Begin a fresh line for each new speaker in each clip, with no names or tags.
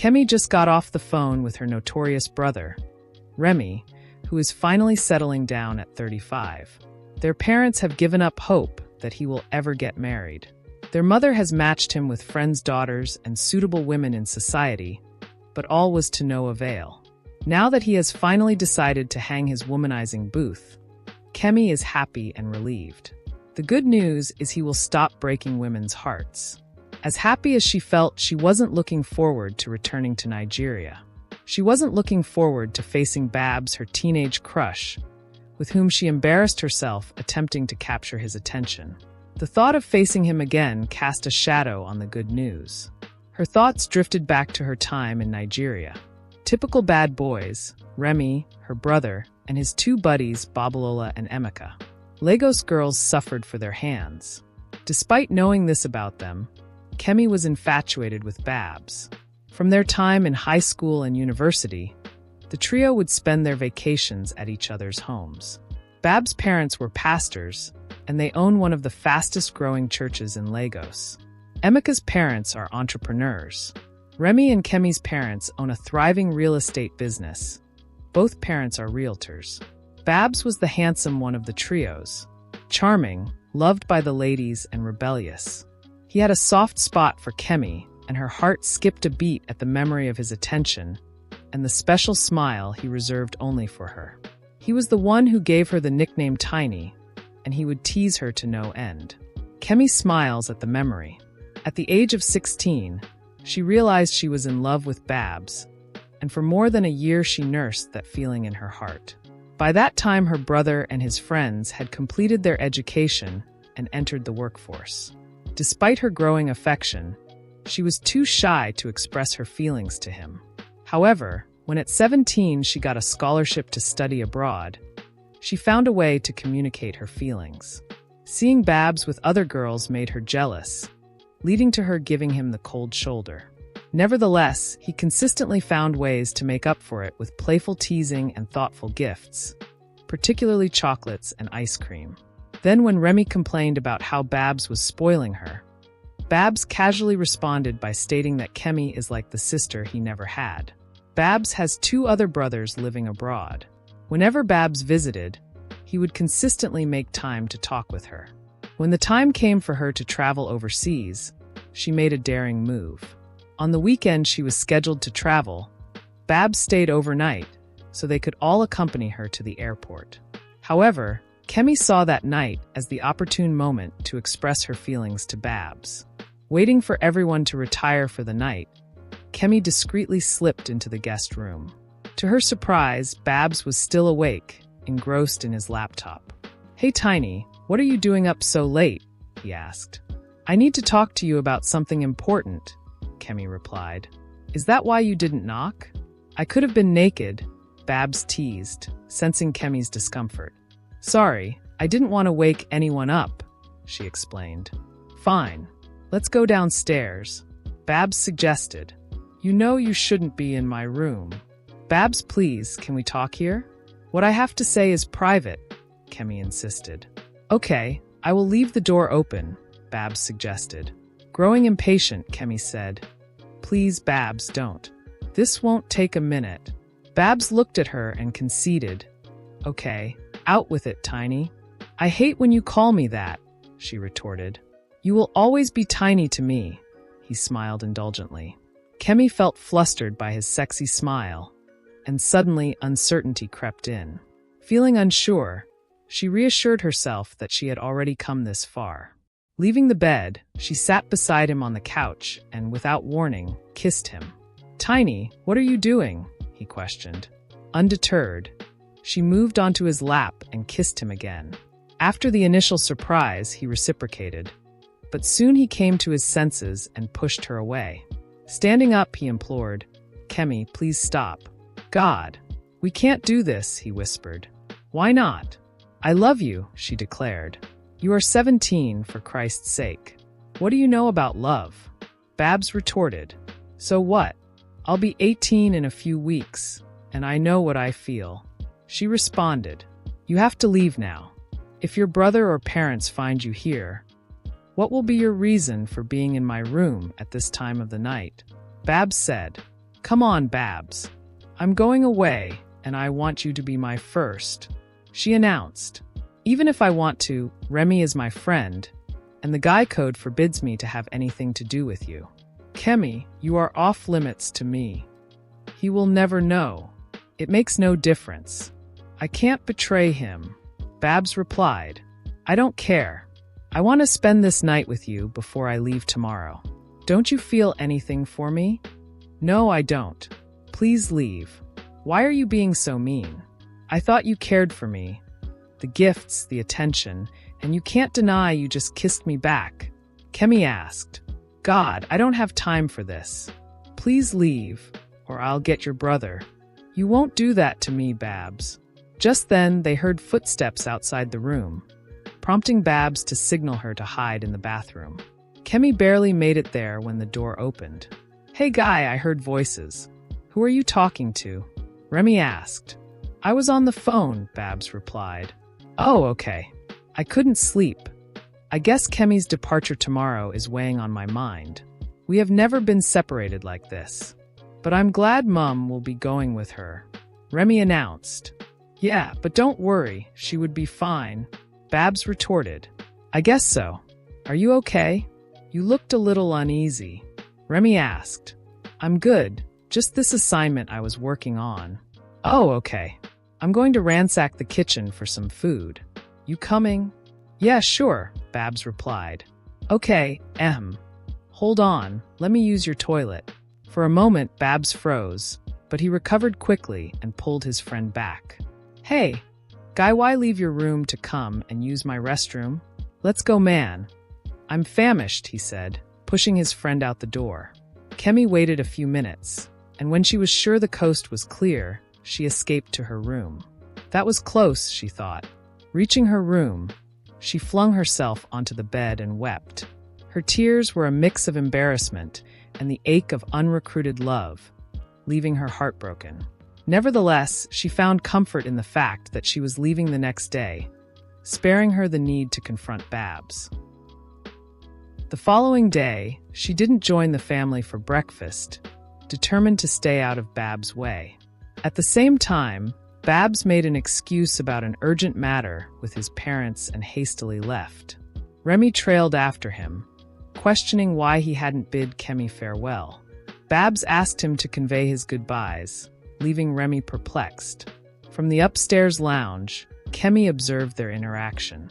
Kemi just got off the phone with her notorious brother, Remi, who is finally settling down at 35. Their parents have given up hope that he will ever get married. Their mother has matched him with friends' daughters and suitable women in society, but all was to no avail. Now that he has finally decided to hang his womanizing booth, Kemi is happy and relieved. The good news is he will stop breaking women's hearts. As happy as she felt, she wasn't looking forward to returning to Nigeria. She wasn't looking forward to facing Babs, her teenage crush, with whom she embarrassed herself attempting to capture his attention. The thought of facing him again cast a shadow on the good news. Her thoughts drifted back to her time in Nigeria. Typical bad boys, Remi, her brother, and his two buddies, Babalola and Emeka. Lagos girls suffered for their hands. Despite knowing this about them, Kemi was infatuated with Babs. From their time in high school and university, the trio would spend their vacations at each other's homes. Babs' parents were pastors, and they own one of the fastest-growing churches in Lagos. Emeka's parents are entrepreneurs. Remi and Kemi's parents own a thriving real estate business. Both parents are realtors. Babs was the handsome one of the trios, charming, loved by the ladies, and rebellious. He had a soft spot for Kemi, and her heart skipped a beat at the memory of his attention and the special smile he reserved only for her. He was the one who gave her the nickname Tiny, and he would tease her to no end. Kemi smiles at the memory. At the age of 16, she realized she was in love with Babs, and for more than a year she nursed that feeling in her heart. By that time, her brother and his friends had completed their education and entered the workforce. Despite her growing affection, she was too shy to express her feelings to him. However, when at 17 she got a scholarship to study abroad, she found a way to communicate her feelings. Seeing Babs with other girls made her jealous, leading to her giving him the cold shoulder. Nevertheless, he consistently found ways to make up for it with playful teasing and thoughtful gifts, particularly chocolates and ice cream. Then when Remi complained about how Babs was spoiling her, Babs casually responded by stating that Kemi is like the sister he never had. Babs has two other brothers living abroad. Whenever Babs visited, he would consistently make time to talk with her. When the time came for her to travel overseas, she made a daring move. On the weekend she was scheduled to travel, Babs stayed overnight so they could all accompany her to the airport. However, Kemi saw that night as the opportune moment to express her feelings to Babs. Waiting for everyone to retire for the night, Kemi discreetly slipped into the guest room. To her surprise, Babs was still awake, engrossed in his laptop. "Hey Tiny, what are you doing up so late?" he asked. "I need to talk to you about something important," Kemi replied. "Is that why you didn't knock?" "I could have been naked," Babs teased, sensing Kemi's discomfort. "Sorry, I didn't want to wake anyone up," she explained. "Fine, let's go downstairs," Babs suggested. "You know you shouldn't be in my room." "Babs, please, can we talk here?" "What I have to say is private," Kemi insisted. "Okay, I will leave the door open," Babs suggested. Growing impatient, Kemi said, "Please, Babs, don't. This won't take a minute." Babs looked at her and conceded. "Okay, out with it, Tiny." "I hate when you call me that," she retorted. "You will always be Tiny to me," he smiled indulgently. Kemi felt flustered by his sexy smile, and suddenly uncertainty crept in. Feeling unsure, she reassured herself that she had already come this far. Leaving the bed, she sat beside him on the couch and, without warning, kissed him. "Tiny, what are you doing?" he questioned. Undeterred, she moved onto his lap and kissed him again. After the initial surprise, he reciprocated, but soon he came to his senses and pushed her away. Standing up, he implored, "Kemi, please stop." "God, we can't do this," he whispered. "Why not?" "I love you," she declared. "You are 17, for Christ's sake. What do you know about love?" Babs retorted, "So what? I'll be 18 in a few weeks, and I know what I feel." She responded, "You have to leave now. If your brother or parents find you here, what will be your reason for being in my room at this time of the night?" Babs said, Come on, Babs. I'm going away, and I want you to be my first, she announced. Even if I want to, Remi is my friend, and the guy code forbids me to have anything to do with you. Kemi, you are off limits to me. He will never know. It makes no difference. I can't betray him, Babs replied. I don't care. I want to spend this night with you before I leave tomorrow. Don't you feel anything for me? No, I don't. Please leave. Why are you being so mean? I thought you cared for me. The gifts, the attention, and you can't deny you just kissed me back. Kemi asked. God, I don't have time for this. Please leave, or I'll get your brother. You won't do that to me, Babs. Just then, they heard footsteps outside the room, prompting Babs to signal her to hide in the bathroom. Kemi barely made it there when the door opened. Hey guy, I heard voices. Who are you talking to? Remi asked. I was on the phone, Babs replied. Oh, okay. I couldn't sleep. I guess Kemi's departure tomorrow is weighing on my mind. We have never been separated like this. But I'm glad Mum will be going with her, Remi announced. Yeah, but don't worry, she would be fine, Babs retorted. I guess so. Are you okay? You looked a little uneasy, Remi asked. I'm good, just this assignment I was working on. Oh, okay. I'm going to ransack the kitchen for some food. You coming? Yeah, sure, Babs replied. Okay, hold on, let me use your toilet. For a moment, Babs froze, but he recovered quickly and pulled his friend back. Hey, guy, why leave your room to come and use my restroom? Let's go, man. I'm famished, he said, pushing his friend out the door. Kemi waited a few minutes, and when she was sure the coast was clear, she escaped to her room. That was close, she thought. Reaching her room, she flung herself onto the bed and wept. Her tears were a mix of embarrassment and the ache of unrecruited love, leaving her heartbroken. Nevertheless, she found comfort in the fact that she was leaving the next day, sparing her the need to confront Babs. The following day, she didn't join the family for breakfast, determined to stay out of Babs' way. At the same time, Babs made an excuse about an urgent matter with his parents and hastily left. Remi trailed after him, questioning why he hadn't bid Kemi farewell. Babs asked him to convey his goodbyes, leaving Remi perplexed. From the upstairs lounge, Kemi observed their interaction.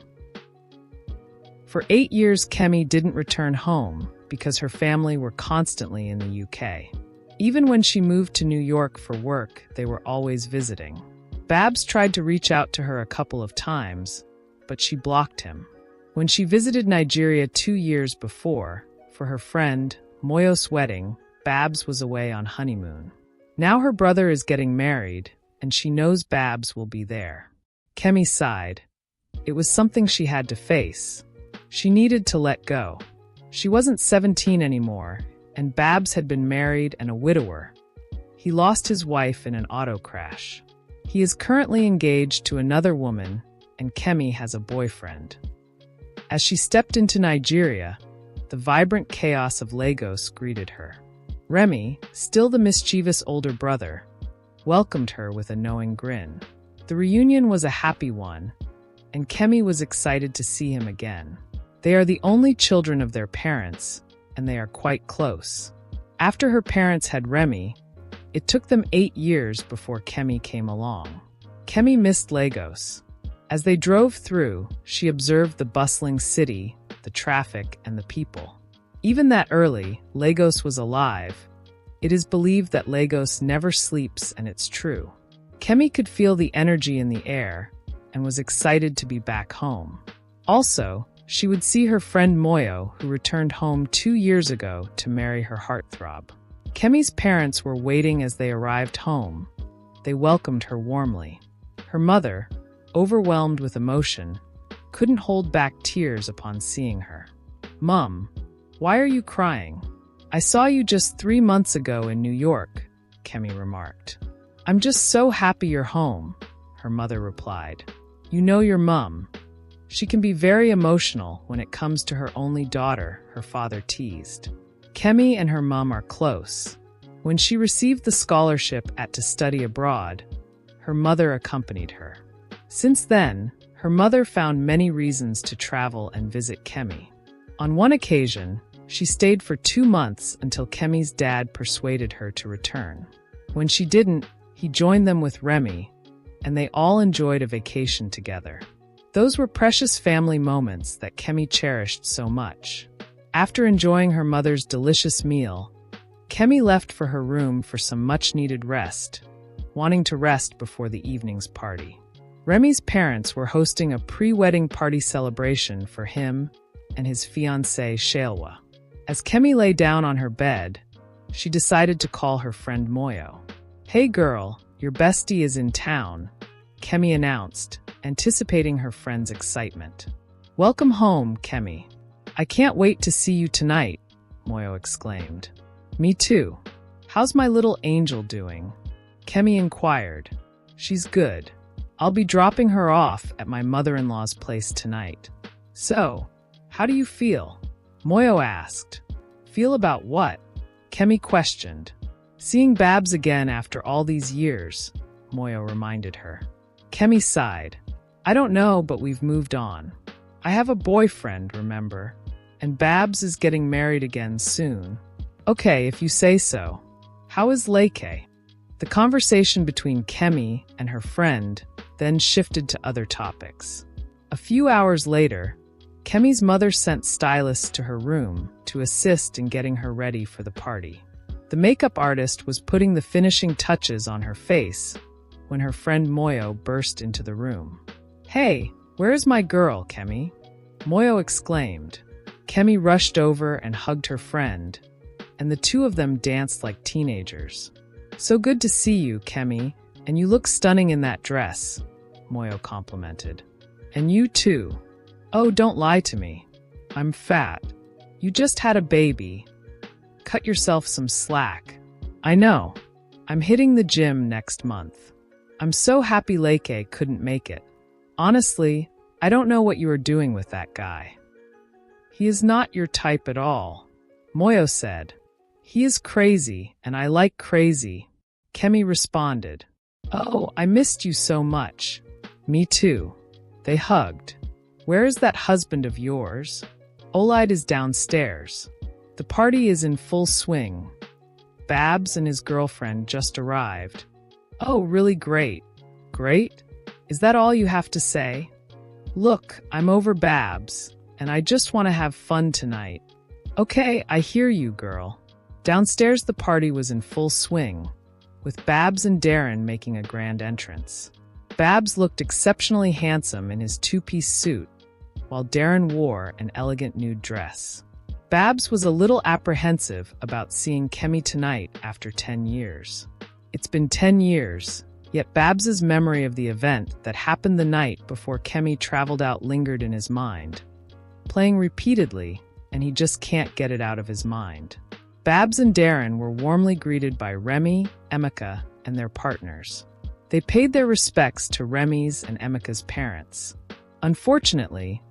For 8 years, Kemi didn't return home because her family were constantly in the UK. Even when she moved to New York for work, they were always visiting. Babs tried to reach out to her a couple of times, but she blocked him. When she visited Nigeria 2 years before, for her friend Moyo's wedding, Babs was away on honeymoon. Now her brother is getting married, and she knows Babs will be there. Kemi sighed. It was something she had to face. She needed to let go. She wasn't 17 anymore, and Babs had been married and a widower. He lost his wife in an auto crash. He is currently engaged to another woman, and Kemi has a boyfriend. As she stepped into Nigeria, the vibrant chaos of Lagos greeted her. Remi, still the mischievous older brother, welcomed her with a knowing grin. The reunion was a happy one, and Kemi was excited to see him again. They are the only children of their parents, and they are quite close. After her parents had Remi, it took them 8 years before Kemi came along. Kemi missed Lagos. As they drove through, she observed the bustling city, the traffic, and the people. Even that early, Lagos was alive. It is believed that Lagos never sleeps, and it's true. Kemi could feel the energy in the air and was excited to be back home. Also, she would see her friend Moyo, who returned home 2 years ago to marry her heartthrob. Kemi's parents were waiting as they arrived home. They welcomed her warmly. Her mother, overwhelmed with emotion, couldn't hold back tears upon seeing her. "Mum, why are you crying? I saw you just 3 months ago in New York," Kemi remarked. "I'm just so happy you're home," her mother replied. "You know your mum. She can be very emotional when it comes to her only daughter," her father teased. Kemi and her mum are close. When she received the scholarship to study abroad, her mother accompanied her. Since then, her mother found many reasons to travel and visit Kemi. On one occasion, she stayed for 2 months until Kemi's dad persuaded her to return. When she didn't, he joined them with Remi, and they all enjoyed a vacation together. Those were precious family moments that Kemi cherished so much. After enjoying her mother's delicious meal, Kemi left for her room for some much-needed rest, wanting to rest before the evening's party. Remi's parents were hosting a pre-wedding party celebration for him and his fiancée Shalwa. As Kemi lay down on her bed, she decided to call her friend Moyo. "Hey girl, your bestie is in town," Kemi announced, anticipating her friend's excitement. "Welcome home, Kemi. I can't wait to see you tonight," Moyo exclaimed. "Me too. How's my little angel doing?" Kemi inquired. "She's good. I'll be dropping her off at my mother-in-law's place tonight." "So, how do you feel?" Moyo asked. "Feel about what?" Kemi questioned. "Seeing Babs again after all these years," Moyo reminded her. Kemi sighed. "I don't know, but we've moved on. I have a boyfriend, remember? And Babs is getting married again soon." "Okay, if you say so. How is Leke?" The conversation between Kemi and her friend then shifted to other topics. A few hours later, Kemi's mother sent stylists to her room to assist in getting her ready for the party. The makeup artist was putting the finishing touches on her face when her friend Moyo burst into the room. "Hey, where is my girl, Kemi?" Moyo exclaimed. Kemi rushed over and hugged her friend, and the two of them danced like teenagers. "So good to see you, Kemi, and you look stunning in that dress," Moyo complimented. "And you too. Oh, don't lie to me. I'm fat. You just had a baby. Cut yourself some slack." "I know. I'm hitting the gym next month. I'm so happy Leke couldn't make it. Honestly, I don't know what you are doing with that guy. He is not your type at all," Moyo said. "He is crazy, and I like crazy," Kemi responded. "Oh, I missed you so much." "Me too." They hugged. "Where is that husband of yours?" "Olide is downstairs. The party is in full swing. Babs and his girlfriend just arrived." "Oh, really great." "Great? Is that all you have to say?" "Look, I'm over Babs, and I just want to have fun tonight." "Okay, I hear you, girl." Downstairs the party was in full swing, with Babs and Darren making a grand entrance. Babs looked exceptionally handsome in his two-piece suit, while Darren wore an elegant nude dress. Babs was a little apprehensive about seeing Kemi tonight after 10 years. It's been 10 years, yet Babs's memory of the event that happened the night before Kemi traveled out lingered in his mind, playing repeatedly, and he just can't get it out of his mind. Babs and Darren were warmly greeted by Remi, Emeka, and their partners. They paid their respects to Remi's and Emeka's parents. Unfortunately,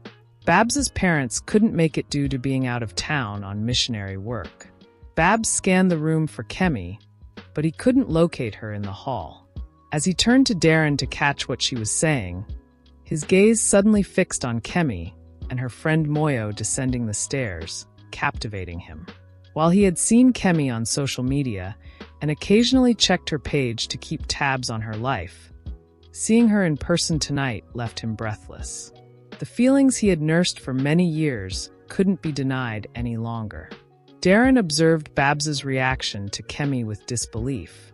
Babs's parents couldn't make it due to being out of town on missionary work. Babs scanned the room for Kemi, but he couldn't locate her in the hall. As he turned to Darren to catch what she was saying, his gaze suddenly fixed on Kemi and her friend Moyo descending the stairs, captivating him. While he had seen Kemi on social media and occasionally checked her page to keep tabs on her life, seeing her in person tonight left him breathless. The feelings he had nursed for many years couldn't be denied any longer. Darren observed Babs's reaction to Kemi with disbelief.